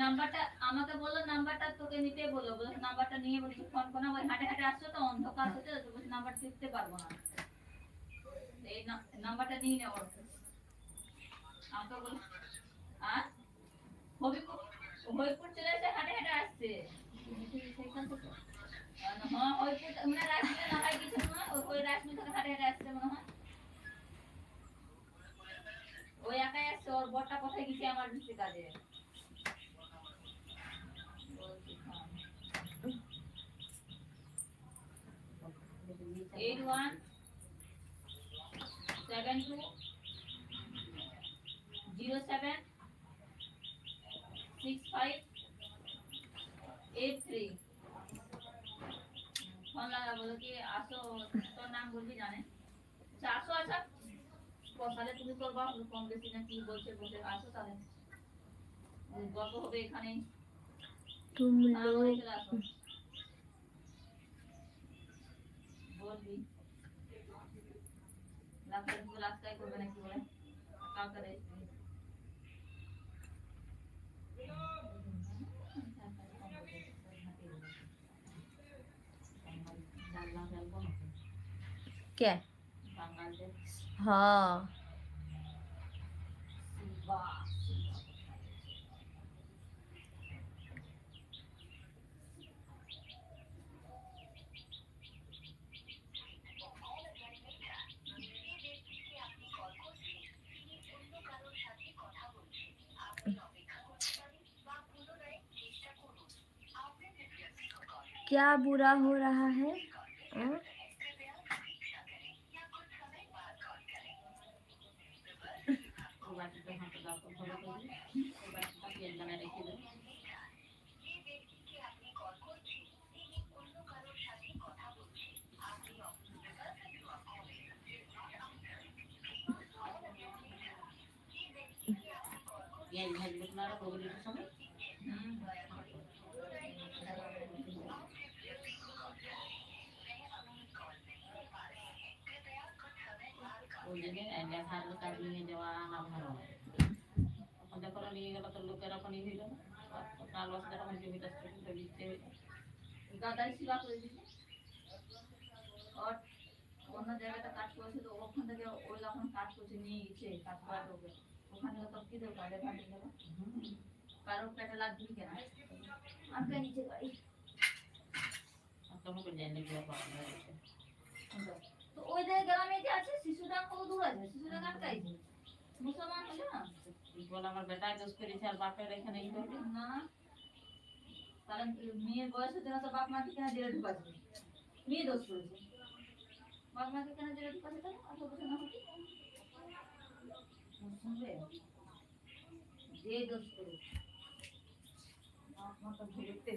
নাম্বারটা আমাকে বললো, নাম্বারটা তোকে নিতে বললো, বললো নাম্বারটা নিয়ে বলছি ফোন করো, ওই হাঁটে হাঁটে আসছো তো অন্ধকার হচ্ছে তো বলছি নাম্বার দিতে পারবো না, এই নাম্বারটা নিয়ে নেওয়া আমাকে বল। আর হবিপুর হবিপুর চলে এসে হাঁটে হাঁটে আসছে সেইখান থেকে। হ্যাঁ হবিপুর মানে রাজমিলে না হয় কিছু না, ওই রাজমিল থেকে হাঁটে হাঁটে আসছে মনে হয়। ওই একাই আসছে, ওর বরটা কোথায় গেছে আমার দিচ্ছে কাজে। 8172076583 फोन लगा, बोलो कि आसो तो नाम बोल भी जाने আসো আচ্ছা তাহলে তুমি করবা কম বেশি না কি বলছে বলতে আসো তাহলে গল্প হবে এখানে तुम लोग चले আসো বলবি রাস্তায় তুমি রাস্তায় করবে নাকি বলে কাউকে দেখবি क्या हाँ क्या बुरा हो रहा है অন্য জায়গাটা কাজ করেছে তো ওখান থেকে ওই যখন কাজ করছে নিয়ে গেছে কাজ করাতে ওকে ওখানে তো কি দরকার ভাবি গেল কারো পেটে লাগবে কেন আপনি নিচে গাড়ি তোমাকে জানলে কি পাওয়া যায় তো ওই জায়গায় গ্রামে যে আছে শিশুদান কত দূর আছে শিশুদান আটকাইছে মুসলমান হলে না বল আমার বেটা দোষ করেছে আর বাপের এখানে এই করবে না কারণ মেয়ের বয়স হতে না তো বাপ মাকে কেন জেলে ঢুকাচ্ছে মেয়ে দোষ করেছে বাপ মাকে কেন জেলে ঢুকাচ্ছে তাহলে অত বছর না হতে শুনবে যে দোষ করেছে বাপ মা তো ভুলতে